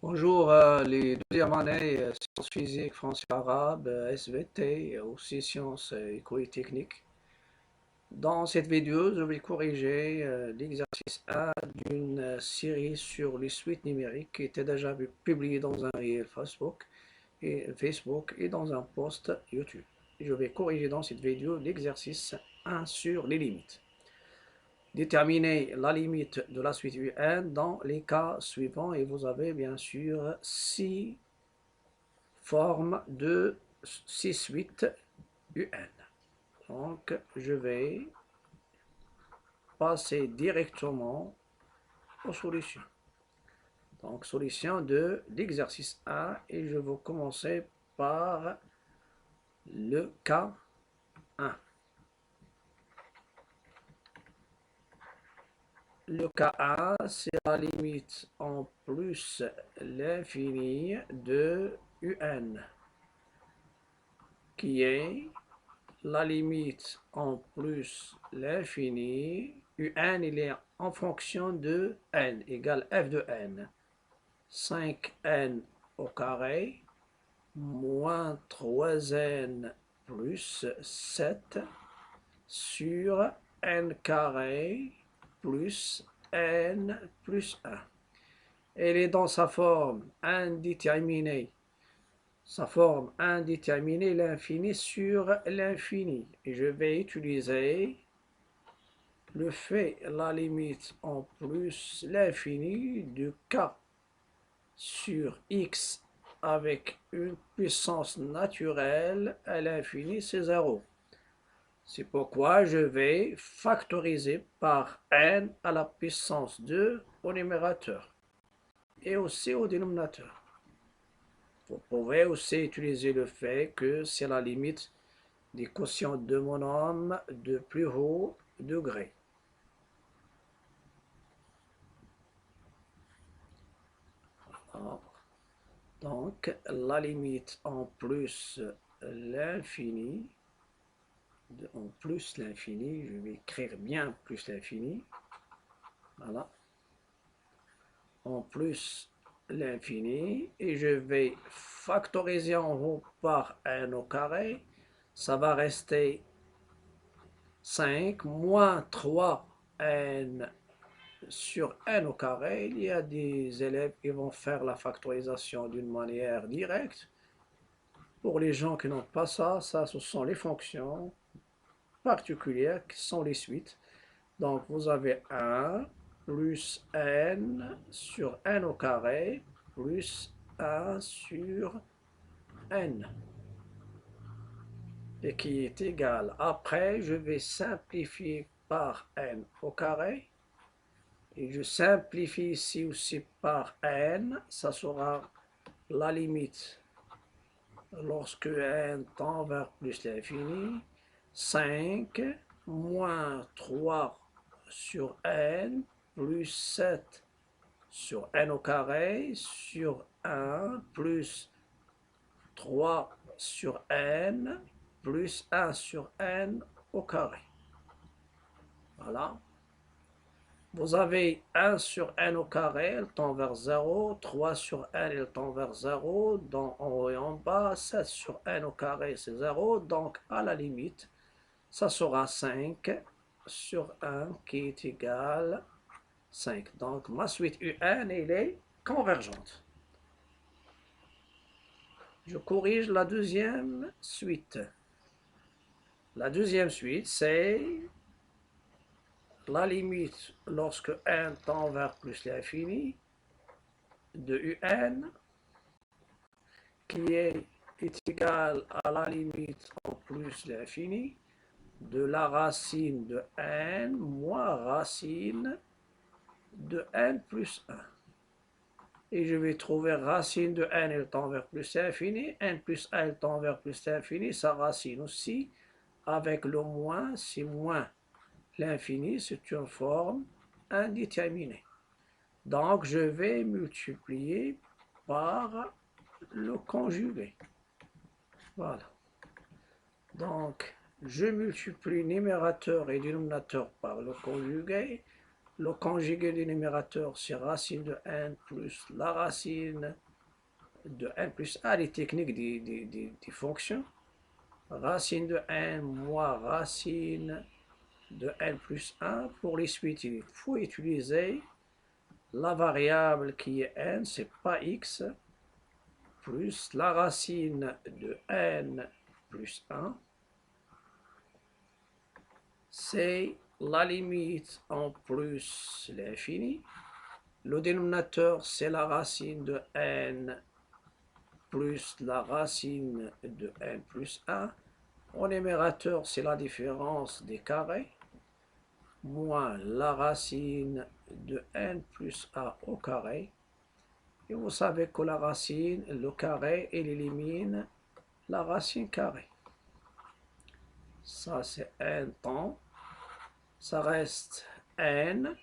Bonjour, les deuxièmes années sciences physiques, français arabe, SVT, aussi sciences éco et techniques. Dans cette vidéo, je vais corriger l'exercice A d'une série sur les suites numériques qui était déjà publiée dans un réel Facebook et dans un post YouTube. Je vais corriger dans cette vidéo l'exercice 1 sur les limites. Déterminer la limite de la suite UN dans les cas suivants et vous avez bien sûr 6 forme de 6-8 UN. Donc, je vais passer directement aux solutions. Donc, solution de l'exercice A et je vais commencer par le cas 1. Le cas A, c'est la limite en plus l'infini de UN, qui est la limite en plus l'infini, un il est en fonction de n égale f de n. 5n au carré moins 3n plus 7 sur n carré plus n plus 1. Elle est dans sa forme indéterminée. Sa forme indéterminée, l'infini sur l'infini. Et je vais utiliser le fait, la limite en plus l'infini de k sur x avec une puissance naturelle à l'infini, c'est 0. C'est pourquoi je vais factoriser par n à la puissance 2 au numérateur et aussi au dénominateur. Vous pouvez aussi utiliser le fait que c'est la limite des quotients de mon homme de plus haut degré. Alors, donc, la limite en plus l'infini, je vais écrire bien plus l'infini, voilà, en plus l'infini, et je vais factoriser en haut par n au carré, ça va rester 5 moins 3n sur n au carré. Il y a des élèves qui vont faire la factorisation d'une manière directe. Pour les gens qui n'ont pas ça, ce sont les fonctions particulières qui sont les suites. Donc vous avez 1 plus n sur n au carré plus 1 sur n et qui est égal. Après, je vais simplifier par n au carré et je simplifie ici aussi par n. Ça sera la limite lorsque n tend vers plus l'infini. 5 moins 3 sur n plus 7 sur n au carré sur 1 plus 3 sur n plus 1 sur n au carré. Voilà. Vous avez 1 sur n au carré, elle tend vers 0. 3 sur n, elle tend vers 0. Donc en haut et en bas, 7 sur n au carré, c'est 0. Donc à la limite, ça sera 5 sur 1 qui est égal 5. Donc ma suite UN, elle est convergente. Je corrige la deuxième suite. La deuxième suite, c'est la limite lorsque n tend vers plus l'infini de UN qui est égal à la limite en plus l'infini de la racine de n moins racine de n plus 1. Et je vais trouver racine de n, elle tend vers plus l'infini, n plus 1, elle tend vers plus l'infini, sa racine aussi, avec le moins, c'est moins l'infini, c'est une forme indéterminée. Donc, je vais multiplier par le conjugué. Voilà. Donc, je multiplie numérateur et dénominateur par le conjugué. Le conjugué du numérateur, c'est racine de n plus la racine de n plus a, les techniques des fonctions. Racine de n moins racine de n plus 1. Pour les suites, il faut utiliser la variable qui est n, c'est pas x, plus la racine de n plus 1. C'est la limite en plus l'infini. Le dénominateur, c'est la racine de n plus la racine de n plus 1. En numérateur, c'est la différence des carrés, moins la racine de n plus a au carré. Et vous savez que la racine, le carré, il élimine la racine carrée. Ça, c'est n temps. Ça reste n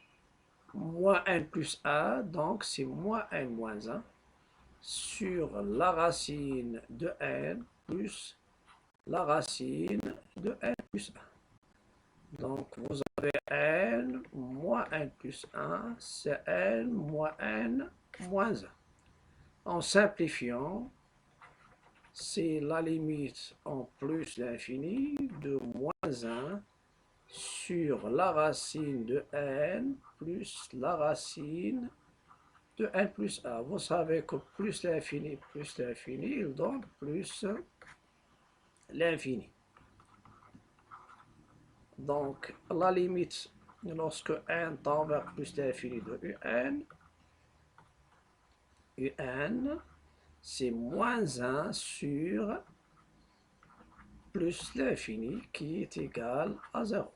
moins n plus a, donc c'est moins n moins 1 sur la racine de n plus la racine de n plus 1. Donc vous avez n moins n plus 1, c'est n moins n moins 1. En simplifiant, c'est la limite en plus l'infini de moins 1 sur la racine de n plus la racine de n plus 1. Vous savez que plus l'infini, il donne plus l'infini. Donc, la limite, lorsque n tend vers plus l'infini de un, c'est moins 1 sur plus l'infini qui est égal à 0.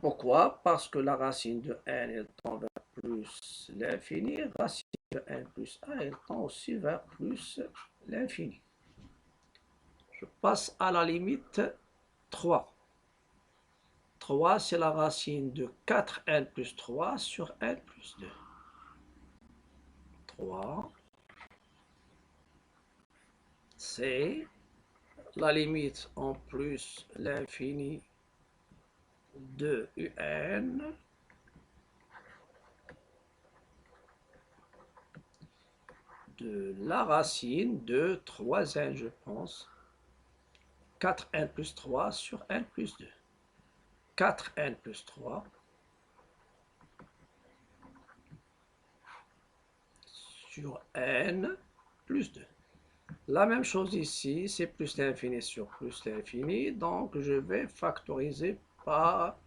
Pourquoi? Parce que la racine de n elle tend vers plus l'infini, racine de n plus 1 elle tend aussi vers plus l'infini. Je passe à la limite 3. 3, c'est la racine de 4n plus 3 sur n plus 2. 3, c'est la limite en plus l'infini de un de la racine de 3n, je pense. 4n plus 3 sur n plus 2. 4n plus 3 sur n plus 2. La même chose ici, c'est plus l'infini sur plus l'infini, donc je vais factoriser par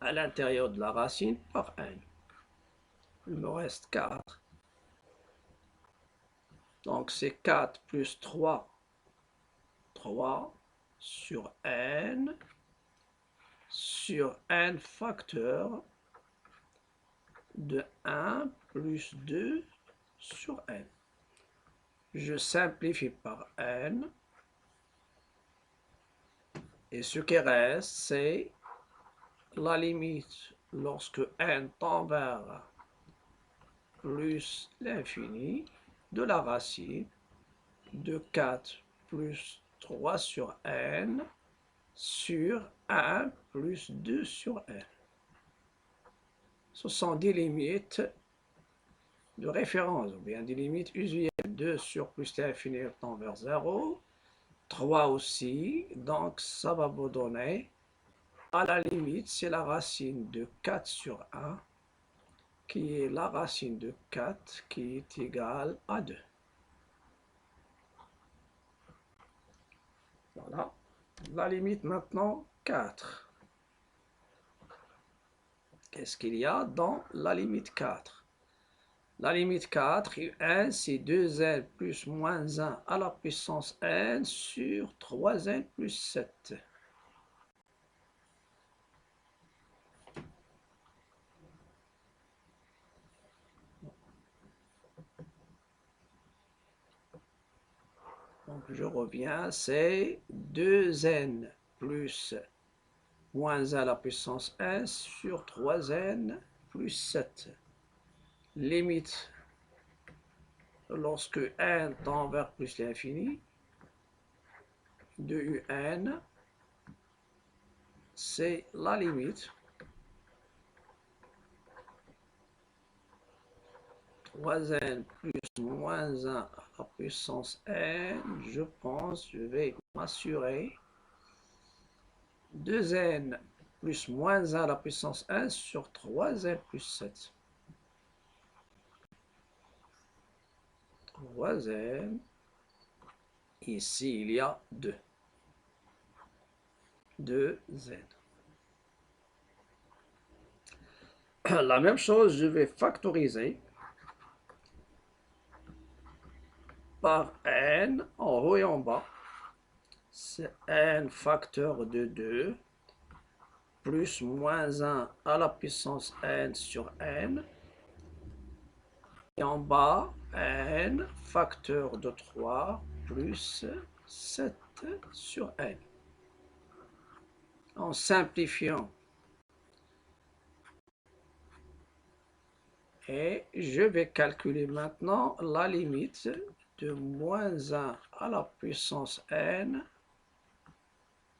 à l'intérieur de la racine par n. Il me reste 4. Donc c'est 4 plus 3, 3 sur n facteur de 1 plus 2 sur n. Je simplifie par n. Et ce qui reste, c'est la limite lorsque n tend vers plus l'infini de la racine de 4 plus 3 sur n sur 1 plus 2 sur n. Ce sont des limites de référence, ou bien des limites usuelles. 2 sur plus l'infini tend vers 0, 3 aussi, donc ça va vous donner, à la limite, c'est la racine de 4 sur 1, qui est la racine de 4, qui est égale à 2. Voilà. La limite maintenant, 4. Qu'est-ce qu'il y a dans la limite 4? La limite 4, un, c'est 2n plus moins 1 à la puissance n sur 3n plus 7. Donc je reviens, c'est 2n plus moins 1 à la puissance n sur 3n plus 7. Limite lorsque n tend vers plus l'infini de un, c'est la limite. 3n plus moins 1 à la puissance n, je pense, je vais m'assurer. 2n plus moins 1 à la puissance 1 sur 3n plus 7. 3n, ici il y a 2. 2n. La même chose, je vais factoriser par n en haut et en bas. C'est n facteur de 2 plus moins 1 à la puissance n sur n. Et en bas, n facteur de 3 plus 7 sur n. En simplifiant, et je vais calculer maintenant la limite de moins 1 à la puissance n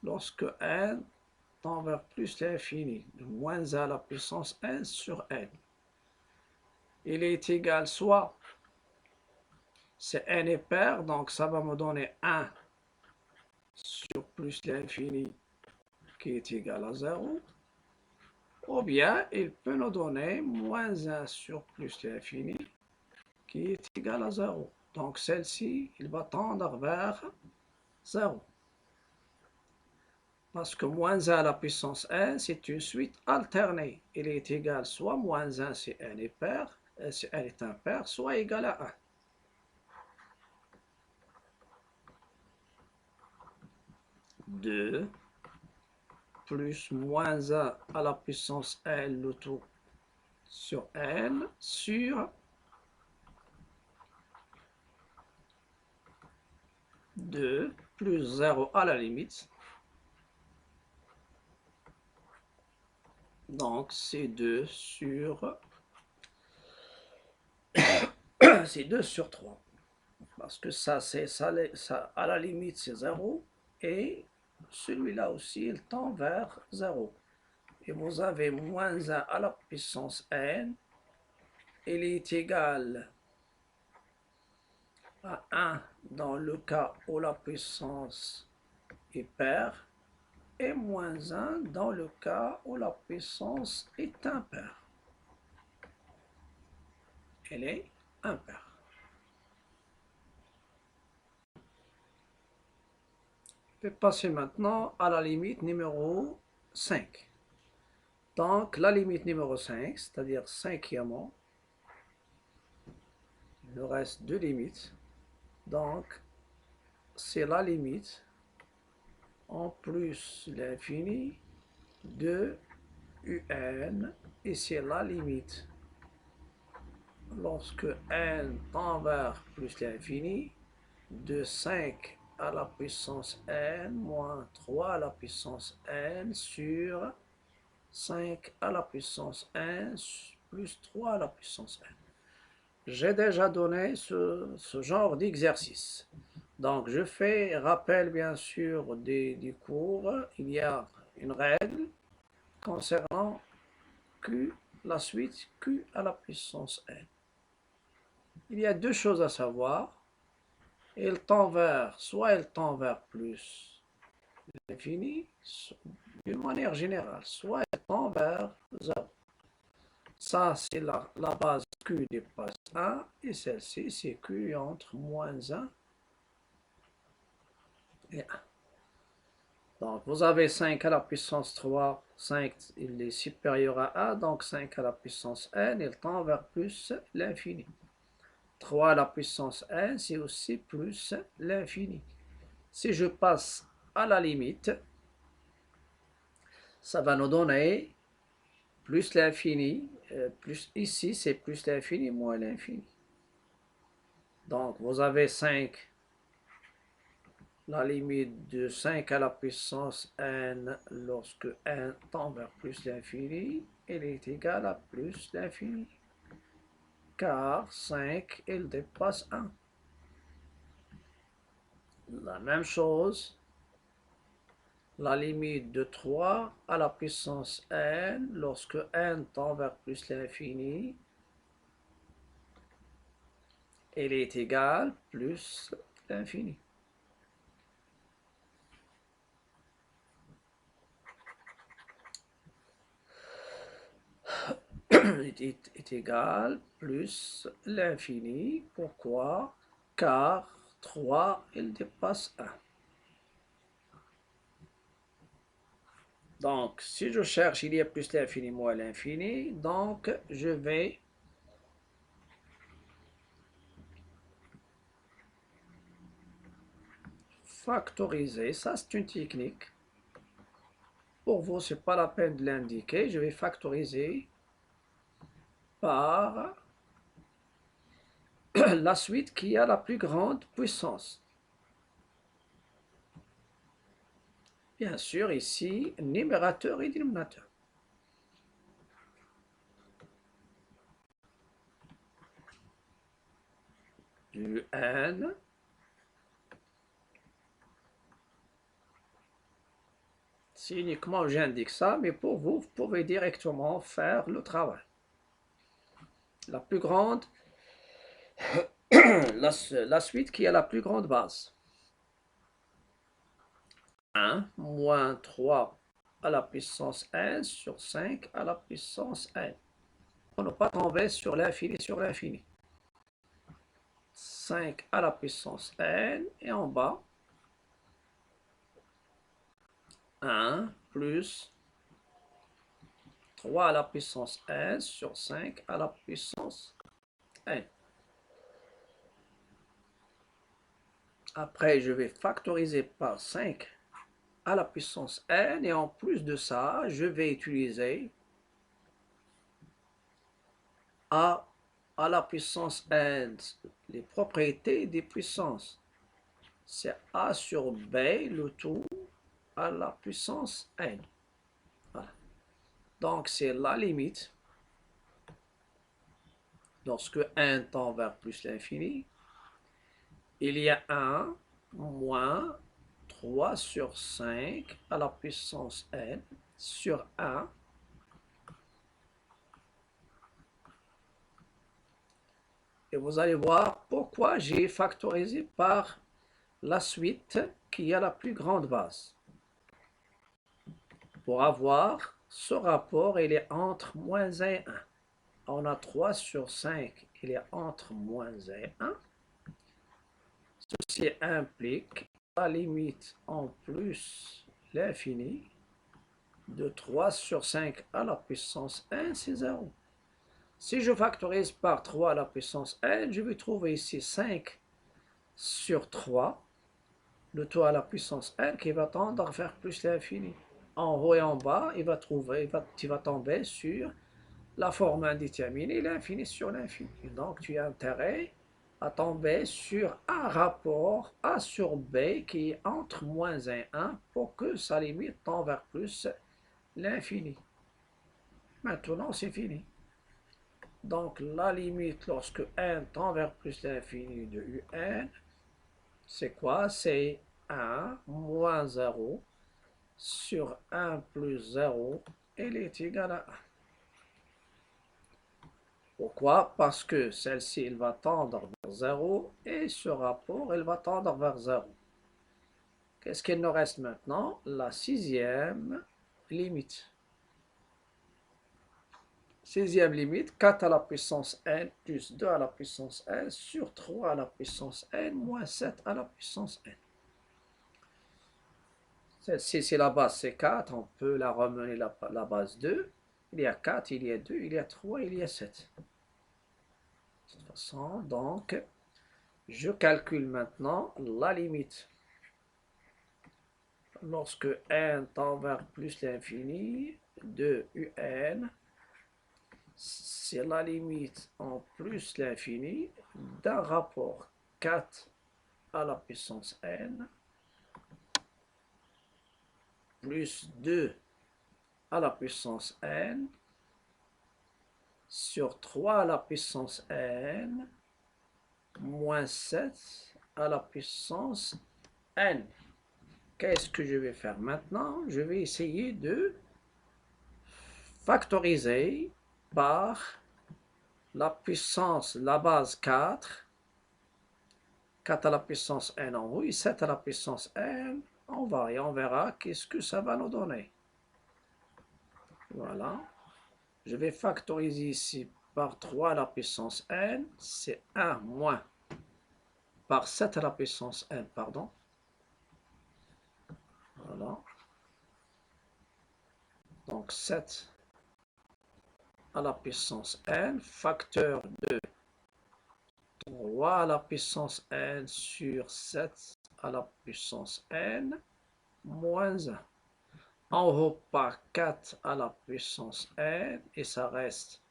lorsque n tend vers plus l'infini, de moins 1 à la puissance n sur n. Il est égal soit, c'est n est pair, donc ça va me donner 1 sur plus l'infini qui est égal à 0, ou bien il peut nous donner moins 1 sur plus l'infini qui est égal à 0. Donc celle-ci, il va tendre vers 0. Parce que moins 1 à la puissance n, c'est une suite alternée. Il est égal soit moins 1 si n est pair, si n est impair, soit égal à 1. 2 plus moins 1 à la puissance n, le tout sur n, sur 2 plus 0 à la limite. Donc c'est 2 sur c'est 2 sur 3. Parce que ça, c'est ça, à la limite, c'est 0. Et celui-là aussi, il tend vers 0. Et vous avez moins 1 à la puissance n. Il est égal à 1 dans le cas où la puissance est paire. Et moins 1 dans le cas où la puissance est impaire. Elle est impaire. Je vais passer maintenant à la limite numéro 5. Donc, la limite numéro 5, c'est-à-dire cinquièmement, il nous reste deux limites. Donc, c'est la limite en plus l'infini de un, et c'est la limite lorsque n tend vers plus l'infini de 5 à la puissance n moins 3 à la puissance n sur 5 à la puissance n plus 3 à la puissance n. J'ai déjà donné ce genre d'exercice. Donc, je fais rappel, bien sûr, des cours. Il y a une règle concernant Q, la suite Q à la puissance n. Il y a deux choses à savoir. Soit elle tend vers plus l'infini, d'une manière générale, soit elle tend vers 0. Ça, c'est la base Q dépasse 1, et celle-ci, c'est Q entre moins 1 et 1. Donc, vous avez 5 à la puissance 3, 5, il est supérieur à 1, donc 5 à la puissance n, il tend vers plus l'infini. 3 à la puissance n, c'est aussi plus l'infini. Si je passe à la limite, ça va nous donner plus l'infini, plus ici, c'est plus l'infini moins l'infini. Donc, vous avez 5, la limite de 5 à la puissance n lorsque n tend vers plus l'infini, elle est égale à plus l'infini. Car 5, elle dépasse 1. La même chose, la limite de 3 à la puissance n lorsque n tend vers plus l'infini, elle est égale plus l'infini. est égal plus l'infini. Pourquoi? Car 3, il dépasse 1. Donc, si je cherche, il y a plus l'infini moins l'infini. Donc, je vais factoriser. Ça, c'est une technique. Pour vous, ce n'est pas la peine de l'indiquer. Je vais factoriser par la suite qui a la plus grande puissance. Bien sûr, ici, numérateur et dénominateur. Du n si uniquement j'indique ça, mais pour vous, vous pouvez directement faire le travail. La plus grande, la suite qui a la plus grande base. 1 moins 3 à la puissance n sur 5 à la puissance n. On ne pas tomber sur l'infini sur l'infini. 5 à la puissance n et en bas 1 plus 3 à la puissance n sur 5 à la puissance n. Après, je vais factoriser par 5 à la puissance n et en plus de ça, je vais utiliser a à la puissance n, les propriétés des puissances. C'est a sur b, le tout à la puissance n. Voilà. Donc, c'est la limite lorsque n tend vers plus l'infini. Il y a 1 moins 3 sur 5 à la puissance n sur 1. Et vous allez voir pourquoi j'ai factorisé par la suite qui a la plus grande base. Pour avoir ce rapport, il est entre moins 1 et 1. On a 3 sur 5, il est entre moins 1 et 1. Ceci implique la limite en plus l'infini de 3 sur 5 à la puissance n, c'est 0. Si je factorise par 3 à la puissance n, je vais trouver ici 5 sur 3, le tout à la puissance n qui va tendre vers plus l'infini. En haut et en bas, tu vas tomber sur la forme indéterminée, l'infini sur l'infini. Donc tu as intérêt à tomber sur un rapport A sur B qui est entre moins 1 et 1 pour que sa limite tend vers plus l'infini. Maintenant, c'est fini. Donc la limite lorsque n tend vers plus l'infini de un, c'est quoi? C'est 1 moins 0 sur 1 plus 0, elle est égale à 1. Pourquoi? Parce que celle-ci, elle va tendre vers 0 et ce rapport, elle va tendre vers 0. Qu'est-ce qu'il nous reste maintenant? La sixième limite. Sixième limite, 4 à la puissance n plus 2 à la puissance n sur 3 à la puissance n moins 7 à la puissance n. Si la base c'est 4, on peut la ramener la base 2. Il y a 4, il y a 2, il y a 3, il y a 7. De toute façon, donc, je calcule maintenant la limite. Lorsque n tend vers plus l'infini de un, c'est la limite en plus l'infini d'un rapport 4 à la puissance n plus 2 à la puissance n sur 3 à la puissance n moins 7 à la puissance n. qu'est-ce que je vais faire maintenant? Je vais essayer de factoriser par la puissance, la base 4, 4 à la puissance n en haut et 7 à la puissance n en bas. Et on verra qu'est-ce que ça va nous donner. Voilà. Je vais factoriser ici par 3 à la puissance n, c'est 1 moins par 7 à la puissance n, pardon. Voilà. Donc 7 à la puissance n, facteur de 3 à la puissance n sur 7 à la puissance n, moins 1. En haut par 4 à la puissance n, et ça reste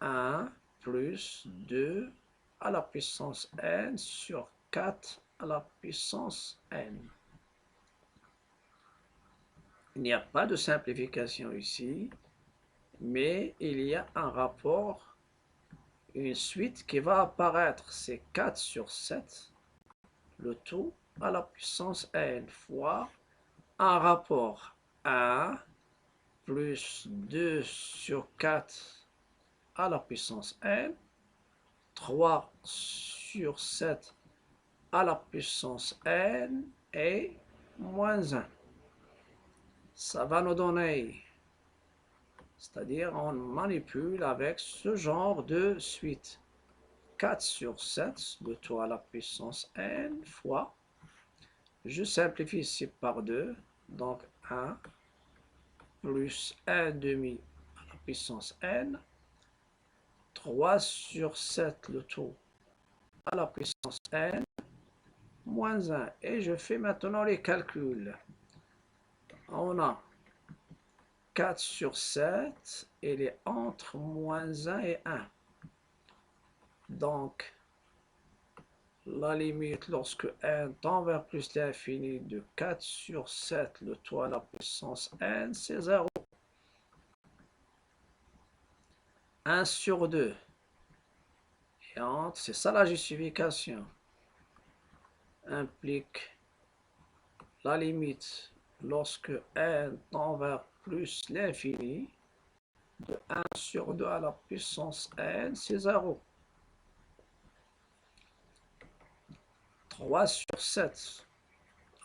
1 plus 2 à la puissance n sur 4 à la puissance n. Il n'y a pas de simplification ici, mais il y a un rapport, une suite qui va apparaître. C'est 4 sur 7, le tout à la puissance n, fois un rapport 1 plus 2 sur 4 à la puissance n, 3 sur 7 à la puissance n et moins 1. Ça va nous donner, c'est-à-dire on manipule avec ce genre de suite. 4 sur 7, le tout à la puissance n, fois, je simplifie ici par 2, donc 1 plus 1 demi à la puissance n, 3 sur 7, le tout à la puissance n, moins 1. Et je fais maintenant les calculs. On a 4 sur 7, il est entre moins 1 et 1. Donc, la limite lorsque n tend vers plus l'infini de 4 sur 7, le tout à la puissance n, c'est 0. 1 sur 2. Et entre, c'est ça la justification, implique la limite lorsque n tend vers plus l'infini de 1 sur 2 à la puissance n, c'est 0. 3 sur 7,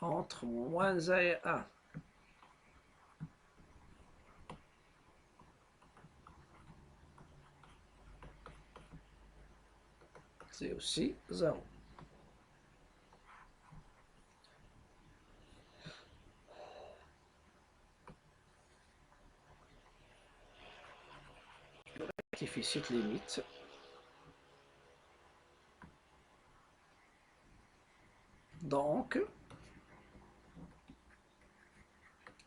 entre moins 1 et 1. C'est aussi 0. Je rectifie cette limite. Donc,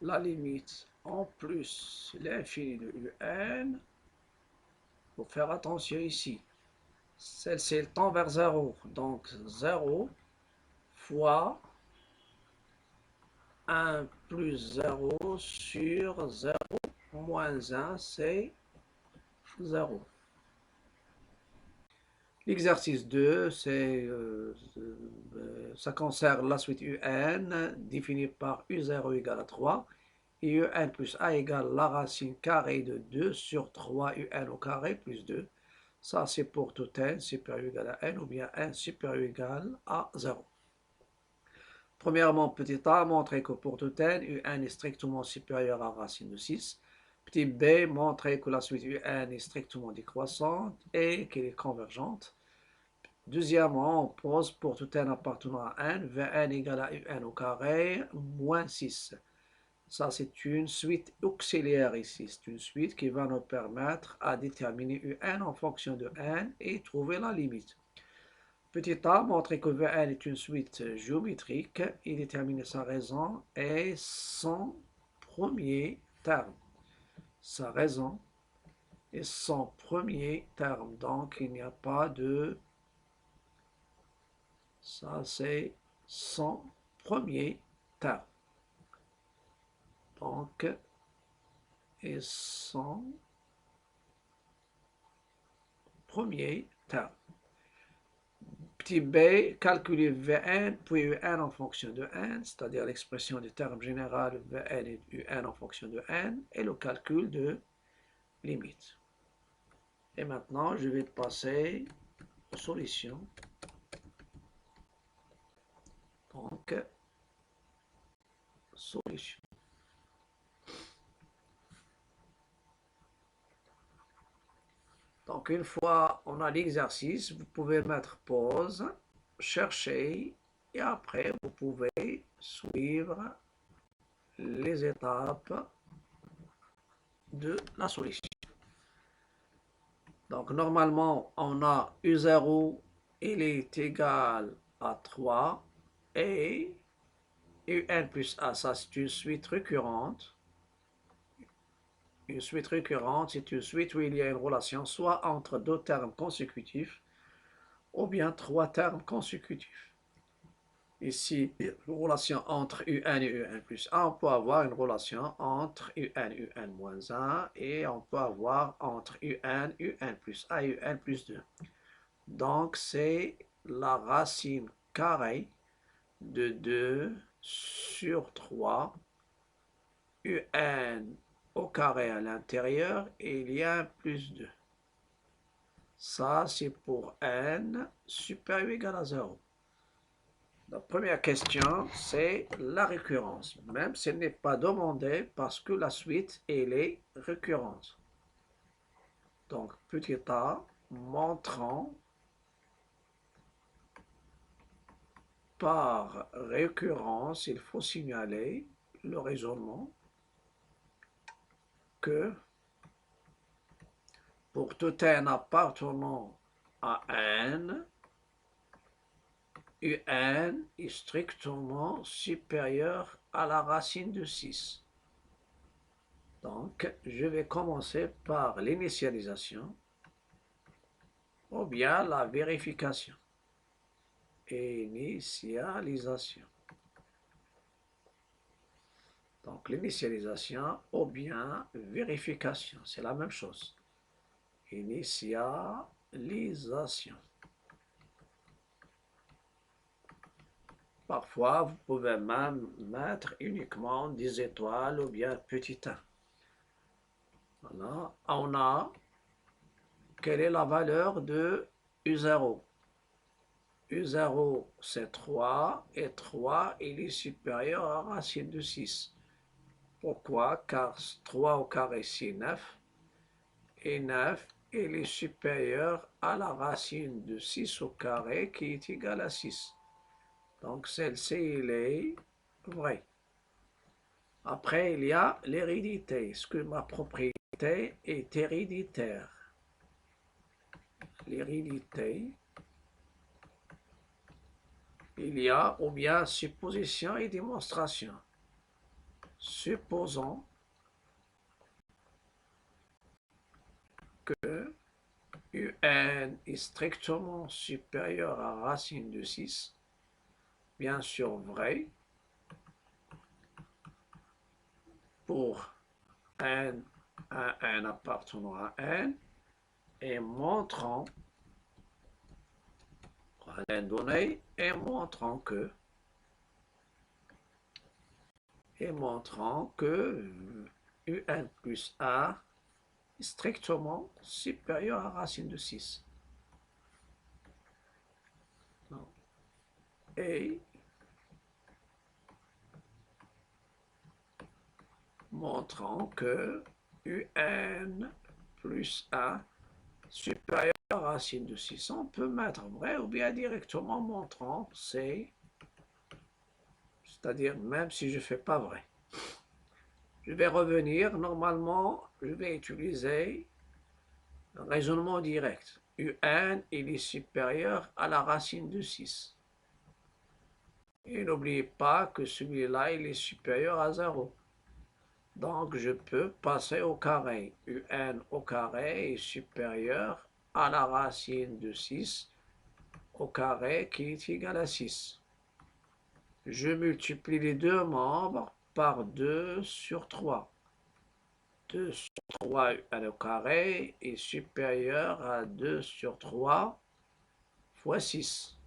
la limite en plus l'infini de un, il faut faire attention ici. Celle-ci elle tend vers 0. Donc 0 fois 1 plus 0 sur 0 moins 1, c'est 0. L'exercice 2, ça concerne la suite UN définie par U0 égale à 3 et UN plus A égale la racine carrée de 2 sur 3 UN au carré plus 2. Ça, c'est pour tout n supérieur ou égal à n ou bien n supérieur ou égal à 0. Premièrement, petit a, montrer que pour tout n, un est strictement supérieur à racine de 6. Petit b, montrer que la suite un est strictement décroissante et qu'elle est convergente. Deuxièmement, on pose pour tout n appartenant à n, Vn égale à un au carré, moins 6. Ça, c'est une suite auxiliaire ici. C'est une suite qui va nous permettre à déterminer un en fonction de n et trouver la limite. Petit a, montrer que Vn est une suite géométrique et déterminer sa raison et son premier terme. Sa raison et son premier terme. Donc, il n'y a pas de... Ça, c'est son premier terme. Donc, et son premier terme. Petit b, calculer Vn puis Un en fonction de n, c'est-à-dire l'expression du terme général Vn et Un en fonction de n, et le calcul de limite. Et maintenant, je vais passer aux solutions. Donc, solution. Donc, une fois on a l'exercice, vous pouvez mettre pause, chercher, et après, vous pouvez suivre les étapes de la solution. Donc, normalement, on a U0, il est égal à 3, et UN plus A, ça c'est une suite récurrente. Une suite récurrente, c'est une suite où il y a une relation soit entre deux termes consécutifs, ou bien trois termes consécutifs. Ici, une relation entre UN et UN plus 1, on peut avoir une relation entre UN, UN moins 1, et on peut avoir entre UN, UN plus 1 et UN plus 2. Donc, c'est la racine carrée de 2 sur 3, UN au carré à l'intérieur, et il y a un plus 2. Ça, c'est pour n supérieur ou égal à 0. La première question, c'est la récurrence, même si elle n'est pas demandée parce que la suite, elle est récurrente. Donc, petit a, montrant par récurrence, il faut signaler le raisonnement que pour tout n appartenant à n, UN est strictement supérieur à la racine de 6. Donc, je vais commencer par l'initialisation ou bien la vérification. Initialisation. Donc, l'initialisation ou bien vérification, c'est la même chose. Initialisation. Parfois, vous pouvez même mettre uniquement des étoiles ou bien petit 1. Voilà, on a quelle est la valeur de U0. U0 c'est 3 et 3 il est supérieur à la racine de 6. Pourquoi? Car 3 au carré c'est 9 et 9 il est supérieur à la racine de 6 au carré qui est égale à 6. Donc celle-ci il est vrai. Après il y a l'hérédité. Est-ce que ma propriété est héréditaire? L'hérédité, il y a ou bien supposition et démonstration. Supposons que UN est strictement supérieur à racine de 6, bien sûr vrai, pour n appartenant à n, et montrant, à n donné, et montrant que UN plus A est strictement supérieur à racine de 6. Et montrant que UN plus A supérieur à racine de 6. On peut mettre vrai ou bien directement montrant c'est, c'est-à-dire même si je ne fais pas vrai. Je vais revenir, normalement, je vais utiliser le raisonnement direct. UN, il est supérieur à la racine de 6. Et n'oubliez pas que celui-là, il est supérieur à 0. Donc, je peux passer au carré. UN au carré est supérieur à la racine de 6 au carré qui est égal à 6. Je multiplie les deux membres par 2 sur 3. 2 sur 3 UN au carré est supérieur à 2 sur 3 fois 6.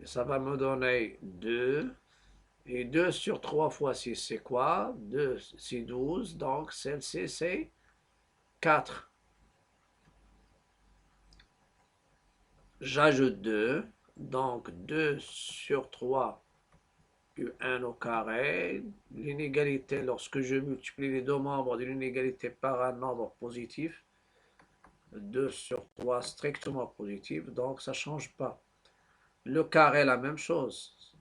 Ça va me donner 2. Et 2 sur 3 fois 6, c'est quoi? 2, c'est 12. Donc, celle-ci, c'est 4. J'ajoute 2. Donc, 2 sur 3, U1 au carré. L'inégalité, lorsque je multiplie les deux membres d'une inégalité par un nombre positif, 2 sur 3 strictement positif, donc ça ne change pas. Le carré, la même chose.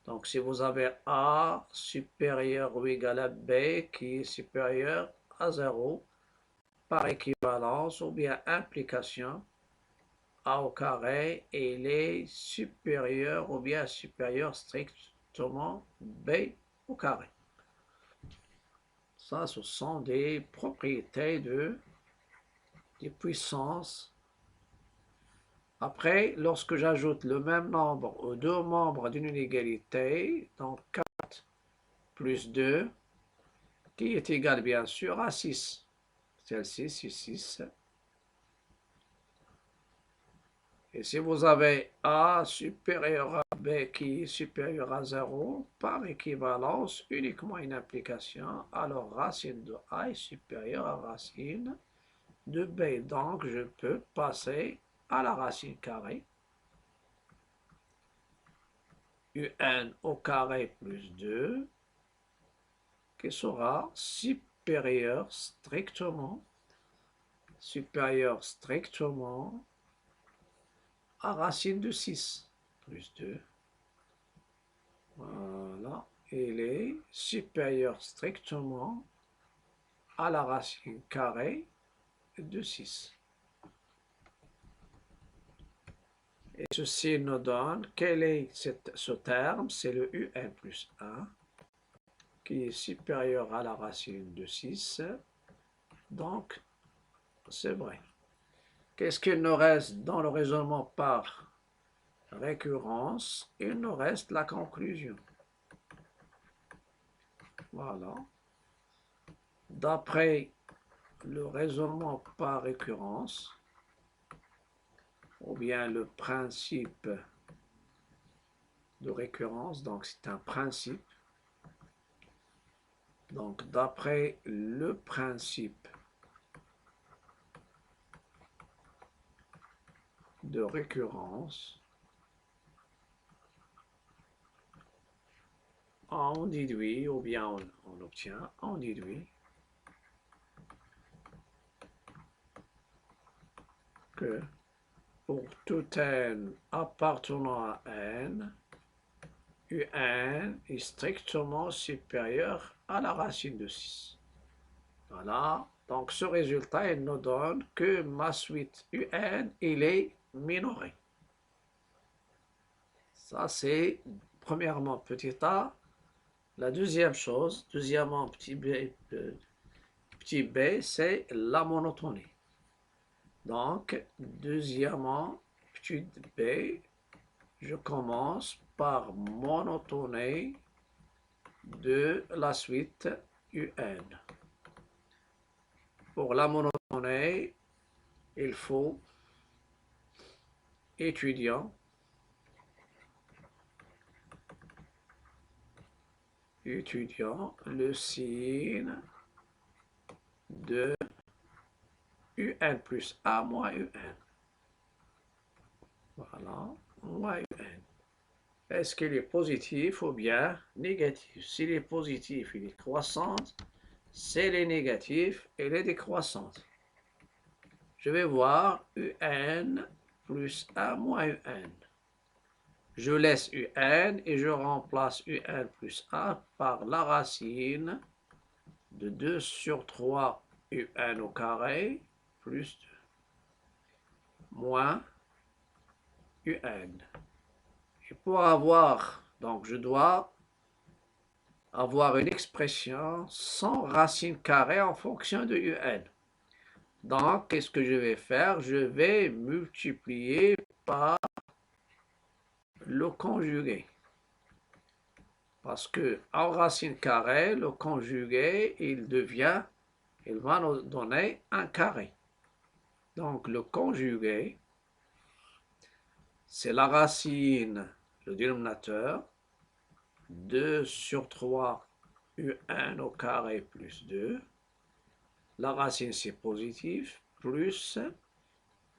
Donc, si vous avez A supérieur ou égal à B qui est supérieur à 0, par équivalence ou bien implication, A au carré, il est supérieur ou bien supérieur strictement B au carré. Ça, ce sont des propriétés des puissances. Après, lorsque j'ajoute le même nombre aux deux membres d'une inégalité, donc 4 plus 2, qui est égal bien sûr à 6. Celle-ci, c'est 6. Et si vous avez A supérieur à B qui est supérieur à 0, par équivalence, uniquement une application, alors racine de A est supérieure à racine de B. Donc, je peux passer à la racine carrée. Un au carré plus 2, qui sera supérieur strictement à racine de 6 plus 2. Voilà, il est supérieur strictement à la racine carrée de 6. Et ceci nous donne quel est ce terme, c'est le UN plus 1 qui est supérieur à la racine de 6. Donc, c'est vrai. Qu'est-ce qu'il nous reste dans le raisonnement par récurrence? Il nous reste la conclusion. Voilà. D'après le raisonnement par récurrence, ou bien le principe de récurrence, donc c'est un principe. Donc, d'après le principe de récurrence, on déduit, ou bien on obtient, on déduit que pour tout n appartenant à n, UN est strictement supérieur à la racine de 6. Voilà. Donc, ce résultat, il nous donne que ma suite UN, il est minoré. Ça, c'est premièrement petit a. La deuxième chose, deuxièmement petit b, c'est la monotonie. Donc, deuxièmement, petit b, je commence par monotonie de la suite UN. Pour la monotonie, il faut étudiant le signe de UN plus A moins UN. Voilà, moins UN. Est-ce qu'il est positif ou bien négatif? S'il est positif, il est croissante. S'il est négatif, il est décroissante. Je vais voir UN plus A moins UN. Je laisse UN et je remplace UN plus A par la racine de 2 sur 3 UN au carré plus 2 moins UN. Et pour avoir, donc je dois avoir une expression sans racine carrée en fonction de UN. Donc, qu'est-ce que je vais faire? Je vais multiplier par le conjugué. Parce que en racine carrée, le conjugué, il va nous donner un carré. Donc, le conjugué, c'est la racine le dénominateur, 2 sur 3 un au carré plus 2. La racine, c'est positif, plus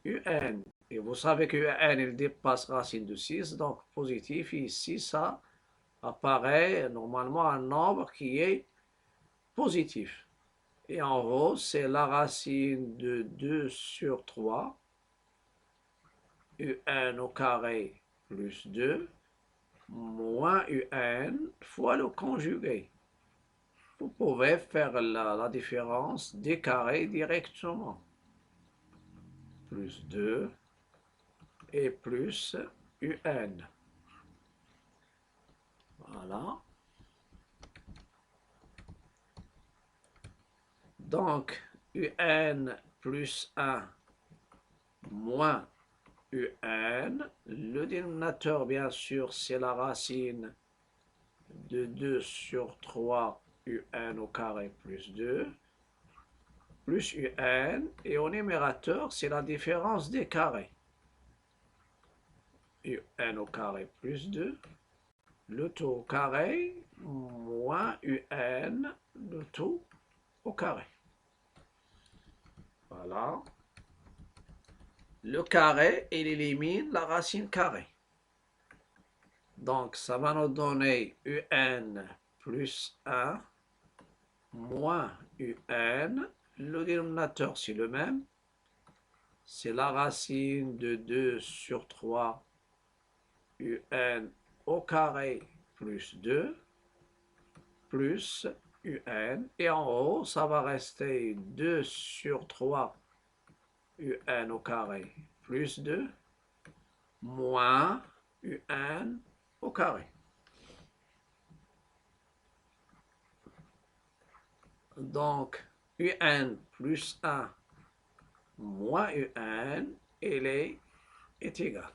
un. Et vous savez que un, il dépasse racine de 6, donc positif. Ici, ça apparaît normalement un nombre qui est positif. Et en haut, c'est la racine de 2 sur 3, un au carré plus 2, moins un fois le conjugué. Vous pouvez faire la différence des carrés directement. Plus 2 et plus un. Voilà. Donc, un plus 1 moins un. Le dénominateur, bien sûr, c'est la racine de 2 sur 3 un au carré plus 2, plus un. Et au numérateur, c'est la différence des carrés. Un au carré plus 2, le tout au carré, moins un, le tout au carré. Voilà. Le carré, il élimine la racine carrée. Donc, ça va nous donner un plus 1 moins un. Le dénominateur, c'est le même. C'est la racine de 2 sur 3 un au carré plus 2 plus un. Et en haut, ça va rester 2 sur 3 un au carré plus 2 moins un au carré. Donc, un plus 1 moins un, est égal.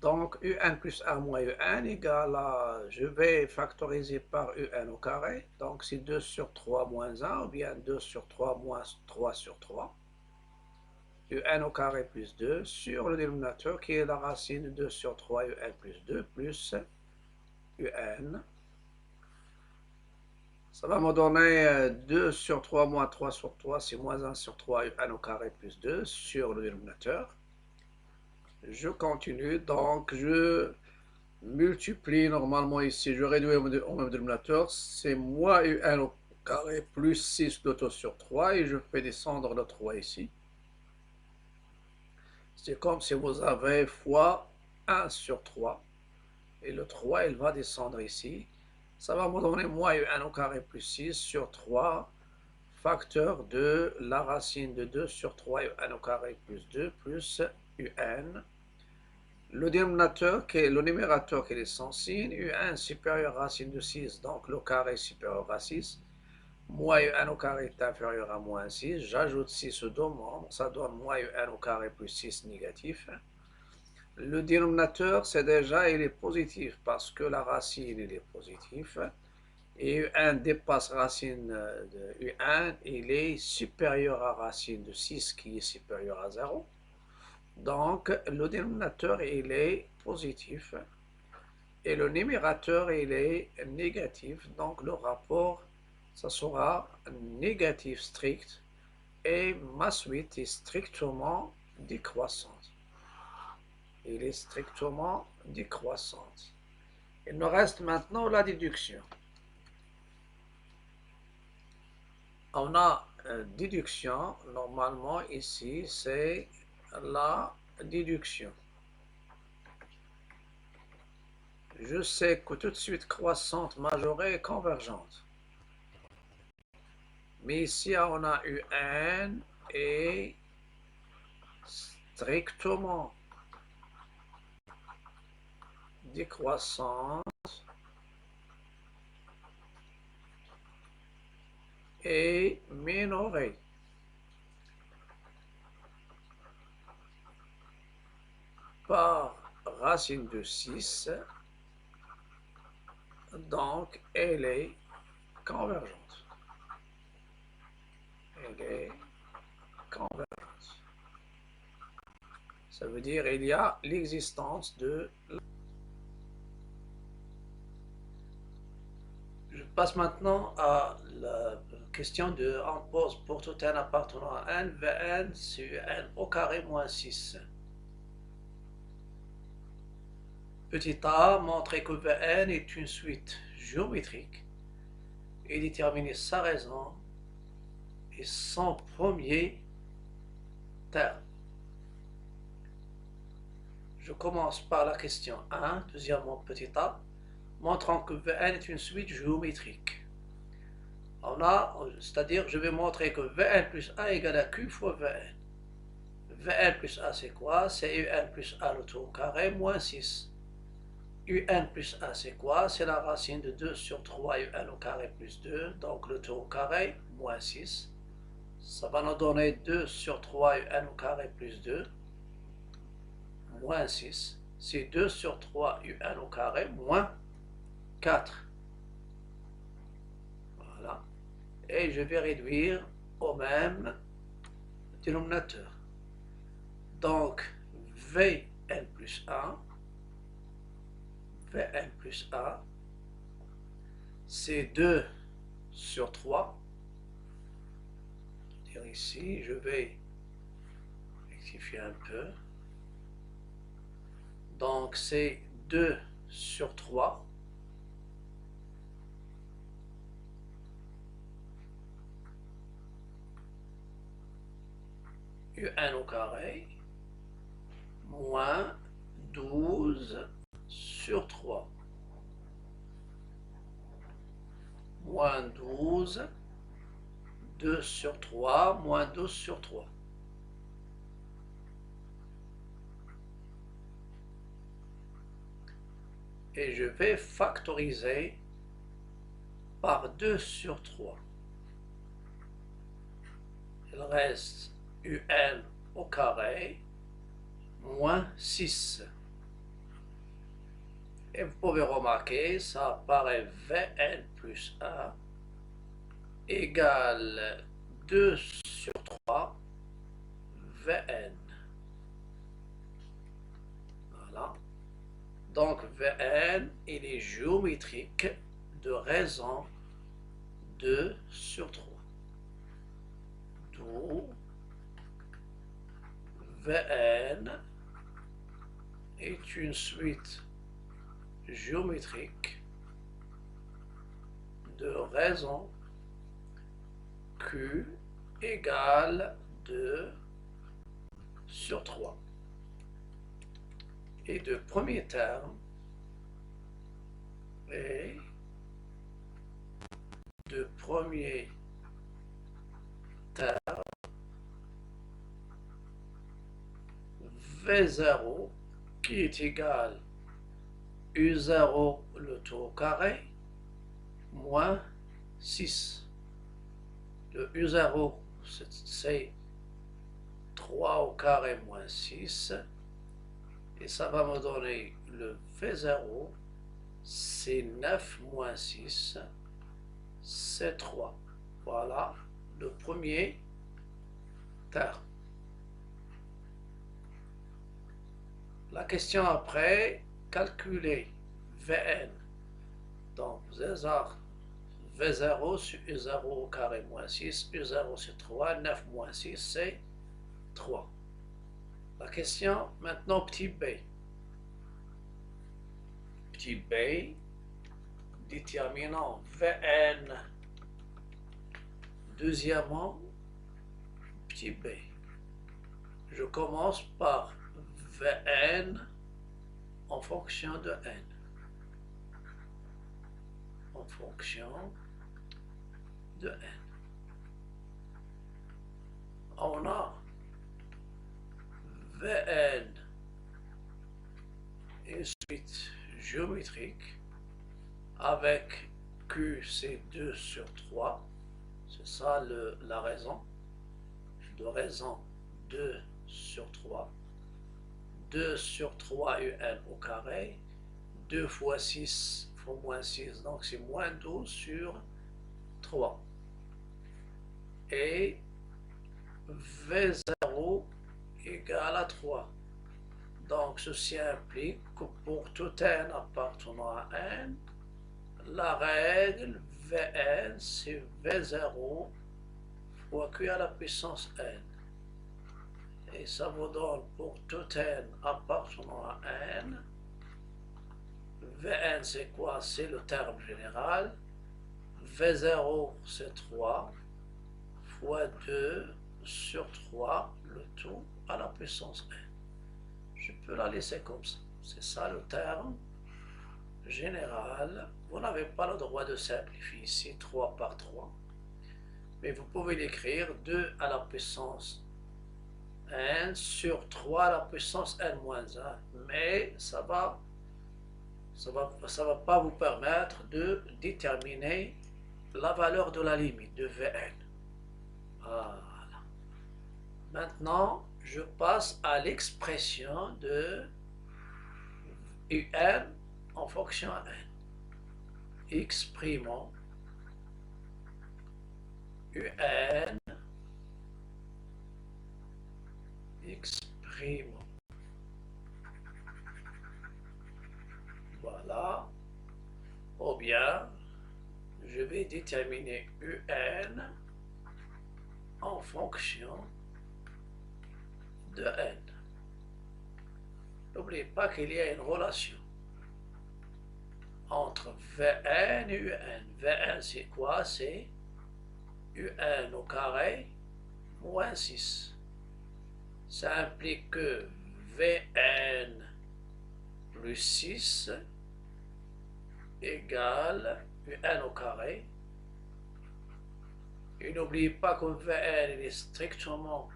Donc, un plus 1 moins un égale à, je vais factoriser par un au carré. Donc, c'est 2 sur 3 moins 1, ou bien 2 sur 3 moins 3 sur 3. Un au carré plus 2 sur le dénominateur qui est la racine de 2 sur 3 un plus 2 plus un. Ça va me donner 2 sur 3 moins 3 sur 3, c'est moins 1 sur 3 un au carré plus 2 sur le dénominateur. Je continue, donc je multiplie normalement ici, je réduis au même dénominateur, c'est moins un au carré plus 6 de 2 sur 3 et je fais descendre le 3 ici. C'est comme si vous avez fois 1 sur 3 et le 3 il va descendre ici. Ça va me donner moins un au carré plus 6 sur 3 facteur de la racine de 2 sur 3 un au carré plus 2 plus un. Le dénominateur, qui est le numérateur qui est sans signe, un supérieur à racine de 6, donc le carré supérieur à 6. Moins un au carré est inférieur à moins 6. J'ajoute 6 aux deux membres, ça donne moins un au carré plus 6 négatif. Le dénominateur, c'est déjà, il est positif parce que la racine, il est positif. Et U1 dépasse racine de U1, il est supérieur à racine de 6 qui est supérieur à 0. Donc, le dénominateur, il est positif et le numérateur, il est négatif. Donc, le rapport, ça sera négatif strict et ma suite est strictement décroissante. Il est strictement décroissante. Il nous reste maintenant la déduction. On a déduction, normalement ici, c'est la déduction. Je sais que tout de suite croissante, majorée et convergente. Mais ici, on a eu n et strictement décroissante et minorée. Par racine de 6, donc elle est convergente. Elle est convergente. Ça veut dire qu'il y a l'existence de... Je passe maintenant à la question de on pose pour tout n appartenant à n, Vn sur n au carré moins 6. Petit a, montrer que Vn est une suite géométrique et déterminer sa raison et son premier terme. Je commence par la question 1, deuxièmement petit a, montrant que Vn est une suite géométrique. C'est-à-dire, je vais montrer que Vn plus a égale à Q fois Vn. Vn plus a, c'est quoi? C'est Un plus a le tout au carré moins 6. Un plus a, c'est quoi? C'est la racine de 2 sur 3 Un au carré plus 2, donc le tout au carré moins 6. Ça va nous donner 2 sur 3 Un au carré plus 2, moins 6. C'est 2 sur 3 Un au carré moins 4. Voilà. Et je vais réduire au même dénominateur. Donc, Vn plus a, Vn plus a, c'est 2 sur 3. C'est-à-dire ici, je vais rectifier un peu. Donc, c'est 2 sur 3. Un au carré moins 12 sur 3. Moins 12, 2 sur 3, moins 12 sur 3. Et je vais factoriser par 2 sur 3. Il reste Un au carré moins 6. Et vous pouvez remarquer, ça apparaît Vn plus a égale 2 sur 3 Vn. Voilà. Donc Vn, il est géométrique de raison 2 sur 3. D'où Vn est une suite géométrique de raison Q égale 2 sur 3. Et de premier terme et de premier terme V0 qui est égal U0 le tout au carré moins 6. Le U0 c'est 3 au carré moins 6 et ça va me donner le V0 c'est 9 moins 6 c'est 3. Voilà le premier terme. La question après, calculer Vn. Donc, V0 sur U0 au carré moins 6, U0 c'est 3, 9 moins 6 c'est 3. La question maintenant petit b. Petit b, déterminant Vn, deuxièmement, petit b. Je commence par Vn en fonction de n. En fonction de n. On a Vn, une suite géométrique avec Q, c'est 2 sur 3. C'est ça la raison. De raison 2 sur 3. 2 sur 3 un au carré. 2 fois 6 fois moins 6, donc c'est moins 12 sur 3. Et V0 égale à 3. Donc ceci implique que pour tout n appartenant à n, la règle Vn c'est V0 fois Q à la puissance n. Et ça vous donne pour tout n appartenant à n, Vn c'est quoi? C'est le terme général. V0 c'est 3 fois 2 sur 3, le tout à la puissance n. Je peux la laisser comme ça. C'est ça le terme général. Vous n'avez pas le droit de simplifier ici 3 par 3. Mais vous pouvez l'écrire 2 à la puissance n sur 3 à la puissance n moins 1. Mais ça va pas vous permettre de déterminer la valeur de la limite de Vn. Voilà. Maintenant, je passe à l'expression de un en fonction n. Exprimons un, exprimons. Voilà. Ou bien, je vais déterminer un en fonction de n. N'oubliez pas qu'il y a une relation entre Vn et un. Vn c'est quoi? C'est un au carré moins 6. Ça implique que Vn plus 6 égale un au carré. Et n'oubliez pas que Vn est strictement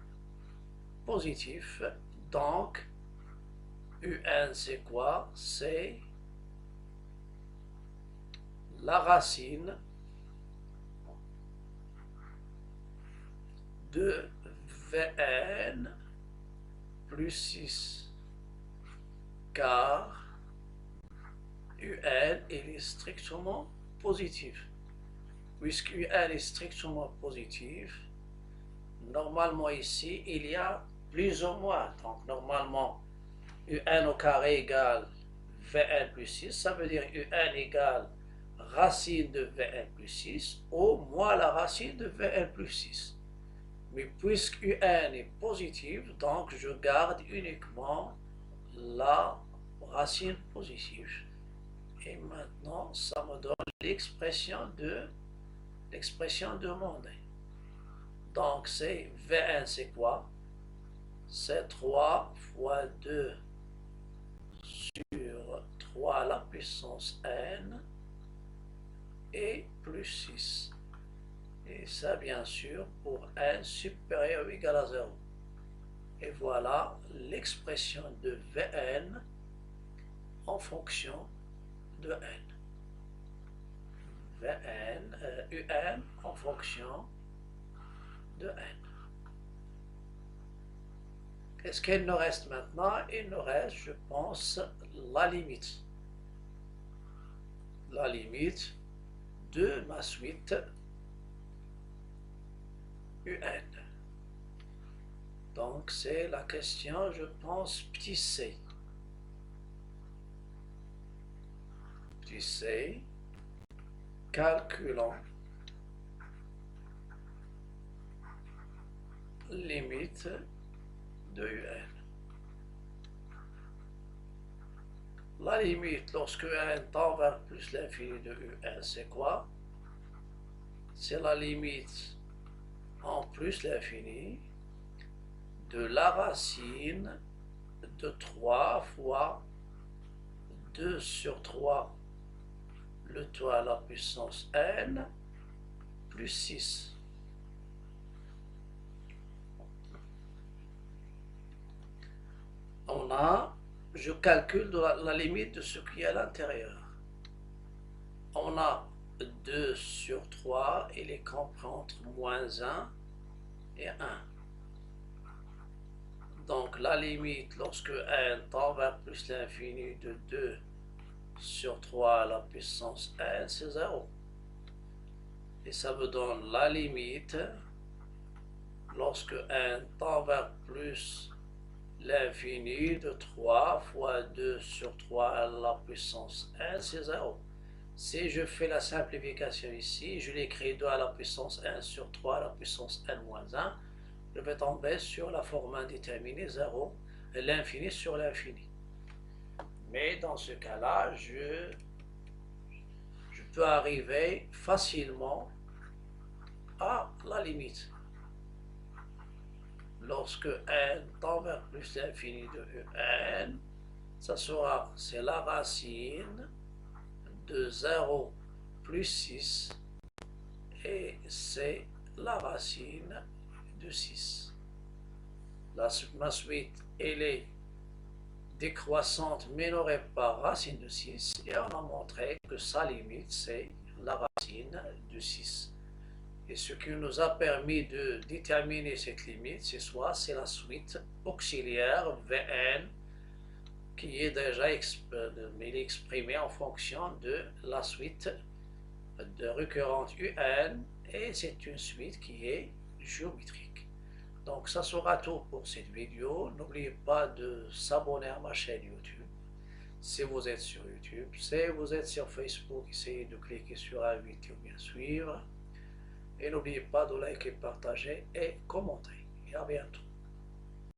positif, donc un c'est quoi? C'est la racine de Vn plus 6, car un est strictement positif. Puisque un est strictement positif, normalement ici il y a plus ou moins. Donc normalement un au carré égale Vn plus 6, ça veut dire un égale racine de Vn plus 6 ou moins la racine de Vn plus 6. Mais puisque un est positif, donc je garde uniquement la racine positive. Et maintenant, ça me donne l'expression demandée. Donc c'est Vn c'est quoi? C'est 3 fois 2 sur 3 à la puissance n et plus 6. Et ça, bien sûr, pour n supérieur ou égal à 0. Et voilà l'expression de Vn en fonction de n. Un en fonction de n. Qu'est-ce qu'il nous reste maintenant? Il nous reste, je pense, la limite. La limite de ma suite un. Donc c'est la question, je pense, petit c. Petit c, calculons limite de un. La limite lorsque un tend vers plus l'infini de un, c'est quoi? C'est la limite en plus l'infini de la racine de 3 fois 2 sur 3 le tout à la puissance n plus 6. Je calcule la limite de ce qui est à l'intérieur. On a 2 sur 3, il est compris entre moins 1 et 1. Donc la limite lorsque n tend vers plus l'infini de 2 sur 3 à la puissance n, c'est 0. Et ça me donne la limite lorsque n tend vers plus l'infini de 3 fois 2 sur 3 à la puissance n, c'est 0. Si je fais la simplification ici, je l'écris 2 à la puissance n sur 3 à la puissance n moins 1, je vais tomber sur la forme indéterminée 0 et l'infini sur l'infini. Mais dans ce cas-là, je peux arriver facilement à la limite. Lorsque n tend vers plus l'infini de un, ça sera, c'est la racine de 0 plus 6 et c'est la racine de 6. Ma suite, elle est décroissante minorée par racine de 6 et on a montré que sa limite c'est la racine de 6. Et ce qui nous a permis de déterminer cette limite, c'est la suite auxiliaire Vn qui est déjà exprimée en fonction de la suite de récurrente Un et c'est une suite qui est géométrique. Donc ça sera tout pour cette vidéo. N'oubliez pas de s'abonner à ma chaîne YouTube. Si vous êtes sur YouTube, si vous êtes sur Facebook, essayez de cliquer sur inviter ou bien suivre. Et n'oubliez pas de liker, partager et commenter. Et à bientôt.